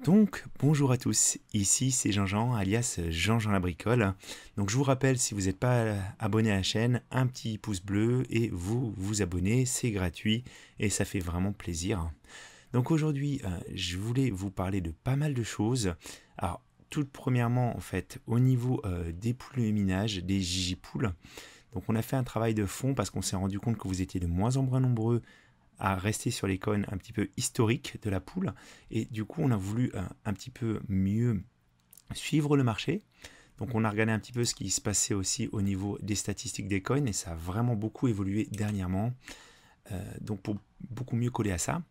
Donc, bonjour à tous, ici c'est Jean-Jean, alias Jean-Jean la bricole. Donc je vous rappelle, si vous n'êtes pas abonné à la chaîne, un petit pouce bleu et vous vous abonnez, c'est gratuit et ça fait vraiment plaisir. Donc aujourd'hui, je voulais vous parler de pas mal de choses. Alors, tout premièrement, en fait, au niveau des poules et minages, des gigipoules. Donc on a fait un travail de fond parce qu'on s'est rendu compte que vous étiez de moins en moins nombreux à rester sur les cônes un petit peu historiques de la poule. Et du coup, on a voulu un petit peu mieux suivre le marché. Donc on a regardé un petit peu ce qui se passait aussi au niveau des statistiques des coins et ça a vraiment beaucoup évolué dernièrement. Donc pour beaucoup mieux coller à ça.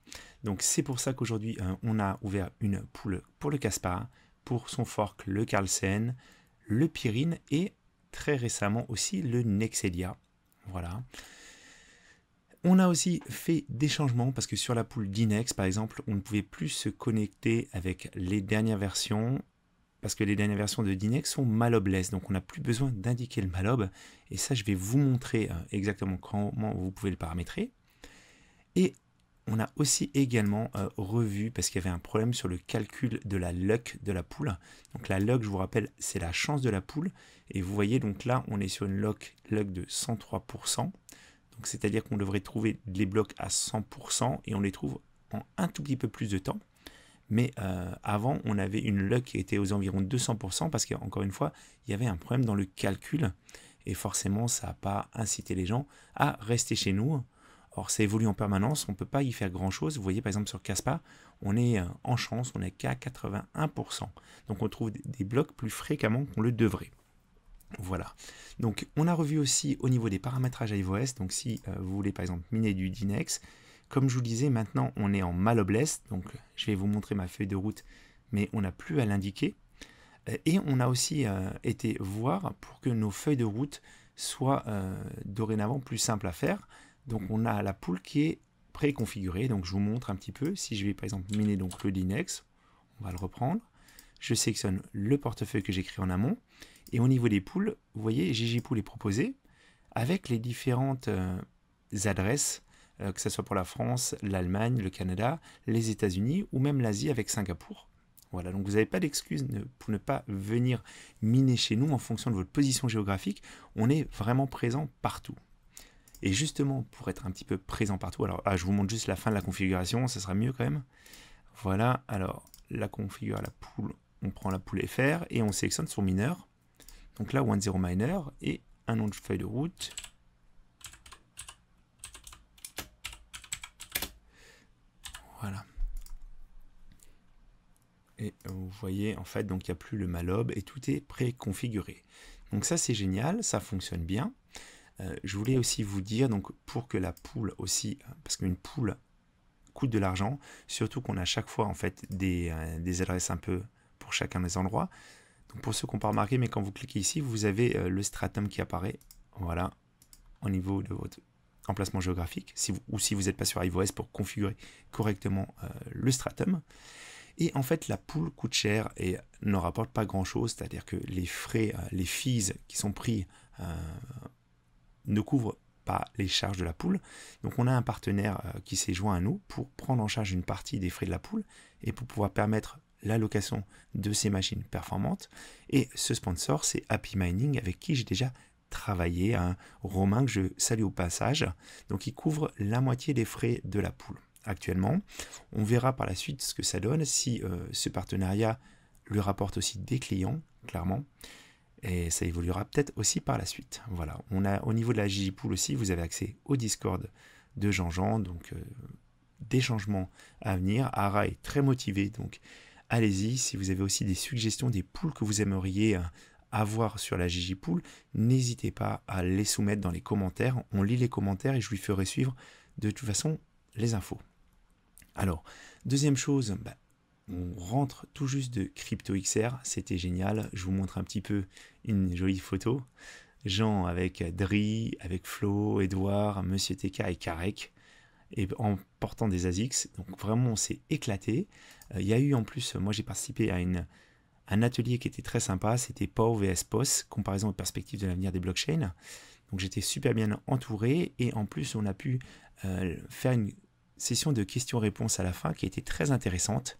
Donc c'est pour ça qu'aujourd'hui on a ouvert une poule pour le Caspar, pour son fork le Carlsen, le Pyrrhine et très récemment aussi le Nexedia. Voilà. On a aussi fait des changements parce que sur la poule d'Inex, par exemple, on ne pouvait plus se connecter avec les dernières versions parce que les dernières versions de Dinex sont malobless, donc on n'a plus besoin d'indiquer le malob. Et ça, je vais vous montrer exactement comment vous pouvez le paramétrer. Et on a aussi également revu, parce qu'il y avait un problème sur le calcul de la luck de la poule. Donc la luck, je vous rappelle, c'est la chance de la poule. Et vous voyez, donc là, on est sur une luck de 103%. C'est-à-dire qu'on devrait trouver les blocs à 100% et on les trouve en un tout petit peu plus de temps. Mais avant, on avait une luck qui était aux environs de 200% parce qu'encore une fois, il y avait un problème dans le calcul. Et forcément, ça n'a pas incité les gens à rester chez nous. Or, ça évolue en permanence, on ne peut pas y faire grand-chose. Vous voyez, par exemple, sur Caspar, on est en chance, on n'est qu'à 81%. Donc, on trouve des blocs plus fréquemment qu'on le devrait. Voilà, donc on a revu aussi au niveau des paramétrages iOS, donc si vous voulez par exemple miner du Dinex, comme je vous disais, maintenant on est en malobless, donc je vais vous montrer ma feuille de route, mais on n'a plus à l'indiquer. Et on a aussi été voir pour que nos feuilles de route soient dorénavant plus simples à faire. Donc on a la poule qui est préconfigurée, donc je vous montre un petit peu, si je vais par exemple miner donc le Dinex, on va le reprendre. Je sélectionne le portefeuille que j'ai créé en amont. Et au niveau des poules, vous voyez, gigipoules est proposé avec les différentes adresses, que ce soit pour la France, l'Allemagne, le Canada, les États-Unis ou même l'Asie avec Singapour. Voilà, donc vous n'avez pas d'excuse pour ne pas venir miner chez nous en fonction de votre position géographique. On est vraiment présent partout. Et justement, pour être un petit peu présent partout, alors je vous montre juste la fin de la configuration, ça sera mieux quand même. Voilà, alors la configure à la poule. On prend la poule FR et on sélectionne son mineur. Donc là, 10 miner et un nom de feuille de route. Voilà. Et vous voyez, en fait, donc il n'y a plus le malob et tout est préconfiguré. Donc ça, c'est génial, ça fonctionne bien. Je voulais aussi vous dire, donc pour que la poule aussi, parce qu'une poule coûte de l'argent, surtout qu'on a à chaque fois en fait des adresses un peu pour chacun des endroits. Donc pour ceux qui n'ont pas remarqué, mais quand vous cliquez ici, vous avez le stratum qui apparaît, voilà, au niveau de votre emplacement géographique, ou si vous n'êtes pas sur iOS pour configurer correctement le stratum. Et en fait, la poule coûte cher et ne rapporte pas grand-chose, c'est-à-dire que les frais, les fees qui sont pris ne couvrent pas les charges de la poule. Donc on a un partenaire qui s'est joint à nous pour prendre en charge une partie des frais de la poule et pour pouvoir permettre l'allocation de ces machines performantes. Et ce sponsor, c'est Happy Mining, avec qui j'ai déjà travaillé, un Romain que je salue au passage. Donc il couvre la moitié des frais de la poule actuellement. On verra par la suite ce que ça donne, si ce partenariat lui rapporte aussi des clients, clairement. Et ça évoluera peut-être aussi par la suite. Voilà, on a au niveau de la Gigipool aussi, vous avez accès au Discord de Jean-Jean, donc des changements à venir. Ara est très motivé, donc allez-y. Si vous avez aussi des suggestions, des poules que vous aimeriez avoir sur la Gigipool, n'hésitez pas à les soumettre dans les commentaires. On lit les commentaires et je lui ferai suivre de toute façon les infos. Alors, deuxième chose, on rentre tout juste de CryptoXR, c'était génial. Je vous montre un petit peu une jolie photo. Jean avec Dri, avec Flo, Edouard, Monsieur TK et Karek, et en portant des ASICS. Donc vraiment, on s'est éclaté. Il y a eu en plus, moi j'ai participé à un atelier qui était très sympa, c'était POW vs POS, comparaison aux perspectives de l'avenir des blockchains. Donc j'étais super bien entouré et en plus on a pu faire une session de questions-réponses à la fin qui était très intéressante.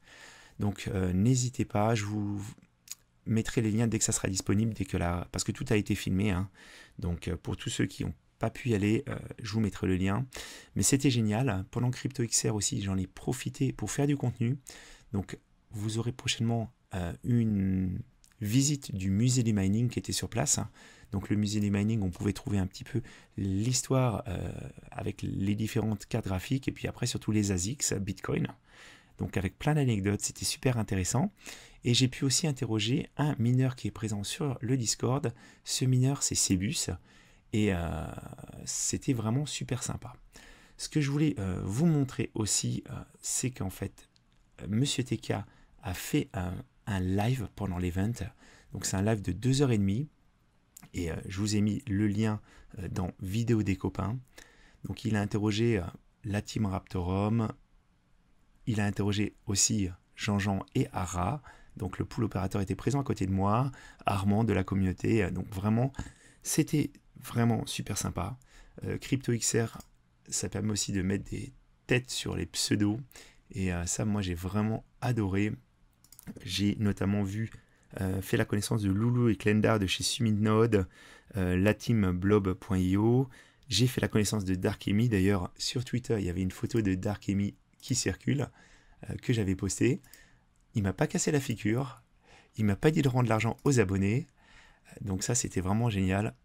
Donc n'hésitez pas, je vous mettrai les liens dès que ça sera disponible, parce que tout a été filmé, hein. Donc pour tous ceux qui n'ont pas pu y aller, je vous mettrai le lien. Mais c'était génial. Pendant CryptoXR aussi, j'en ai profité pour faire du contenu. Donc vous aurez prochainement une visite du musée du mining qui était sur place. Donc le musée du mining, on pouvait trouver un petit peu l'histoire avec les différentes cartes graphiques et puis après surtout les ASICs, Bitcoin. Donc avec plein d'anecdotes, c'était super intéressant. Et j'ai pu aussi interroger un mineur qui est présent sur le Discord. Ce mineur, c'est Cebus. Et c'était vraiment super sympa. Ce que je voulais vous montrer aussi, c'est qu'en fait, Monsieur TK a fait un live pendant l'event. Donc c'est un live de 2h30. Et je vous ai mis le lien dans Vidéo des copains. Donc il a interrogé la team Raptorum. Il a interrogé aussi Jean-Jean et Ara. Donc le pool opérateur était présent à côté de moi. Armand de la communauté. Donc vraiment, c'était vraiment super sympa. CryptoXR, ça permet aussi de mettre des têtes sur les pseudos. Et ça, moi, j'ai vraiment adoré. J'ai notamment fait la connaissance de Loulou et Klendar de chez Summit la team blob.io. J'ai fait la connaissance de Darkemy. D'ailleurs, sur Twitter, il y avait une photo de Darkemy qui circule, que j'avais postée. Il m'a pas cassé la figure. Il m'a pas dit de rendre l'argent aux abonnés. Donc ça, c'était vraiment génial.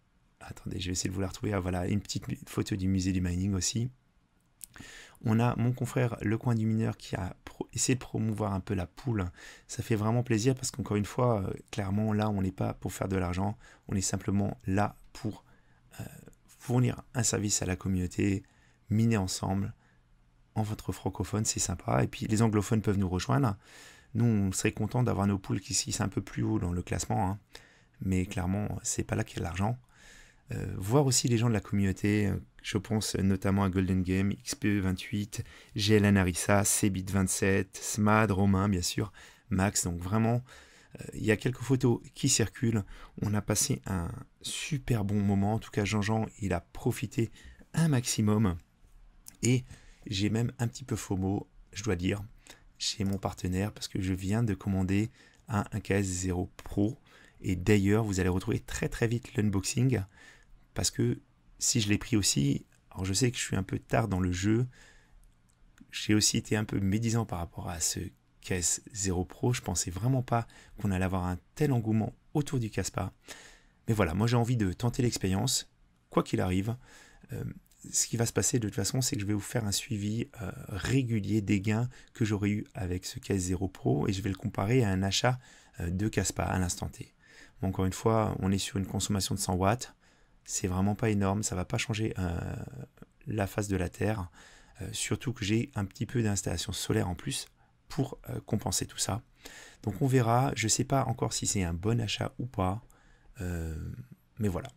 Attendez, je vais essayer de vous la retrouver. Ah, voilà, une petite photo du musée du mining aussi. On a mon confrère Le Coin du Mineur qui a essayé de promouvoir un peu la pool. Ça fait vraiment plaisir parce qu'encore une fois, clairement, là, on n'est pas pour faire de l'argent. On est simplement là pour fournir un service à la communauté, miner ensemble. En votre francophone, c'est sympa. Et puis, les anglophones peuvent nous rejoindre. Nous, on serait content d'avoir nos pools qui sont un peu plus haut dans le classement. Hein. Mais clairement, c'est pas là qu'il y a de l'argent. Voir aussi les gens de la communauté, je pense notamment à Golden Game, XPE28, GLN Arissa, Cbit27, Smad, Romain bien sûr, Max, donc vraiment il y a quelques photos qui circulent, on a passé un super bon moment, en tout cas Jean-Jean il a profité un maximum et j'ai même un petit peu FOMO, je dois dire, chez mon partenaire parce que je viens de commander un KS0 Pro et d'ailleurs vous allez retrouver très très vite l'unboxing. Parce que si je l'ai pris aussi, alors je sais que je suis un peu tard dans le jeu, j'ai aussi été un peu médisant par rapport à ce KS0 Pro, je pensais vraiment pas qu'on allait avoir un tel engouement autour du Kaspa. Mais voilà, moi j'ai envie de tenter l'expérience, quoi qu'il arrive. Ce qui va se passer de toute façon, c'est que je vais vous faire un suivi régulier des gains que j'aurais eu avec ce KS0 Pro et je vais le comparer à un achat de Kaspa à l'instant T. Bon, encore une fois, on est sur une consommation de 100 watts. C'est vraiment pas énorme, ça va pas changer la face de la Terre, surtout que j'ai un petit peu d'installation solaire en plus pour compenser tout ça. Donc on verra, je sais pas encore si c'est un bon achat ou pas, mais voilà.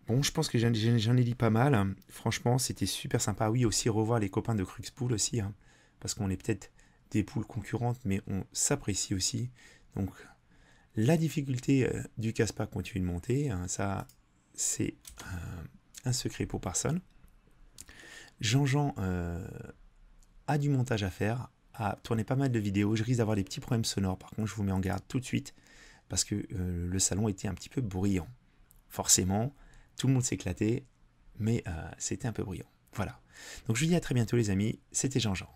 Bon, je pense que j'en ai dit pas mal, franchement c'était super sympa. Oui, aussi revoir les copains de Cruxpool aussi, hein, parce qu'on est peut-être des poules concurrentes, mais on s'apprécie aussi, donc... La difficulté du Kaspa continue de monter, hein, ça c'est un secret pour personne. Jean-Jean a du montage à faire, a tourné pas mal de vidéos, je risque d'avoir des petits problèmes sonores, par contre je vous mets en garde tout de suite, parce que le salon était un petit peu bruyant. Forcément, tout le monde s'éclatait, mais c'était un peu bruyant. Voilà. Donc je vous dis à très bientôt les amis, c'était Jean-Jean.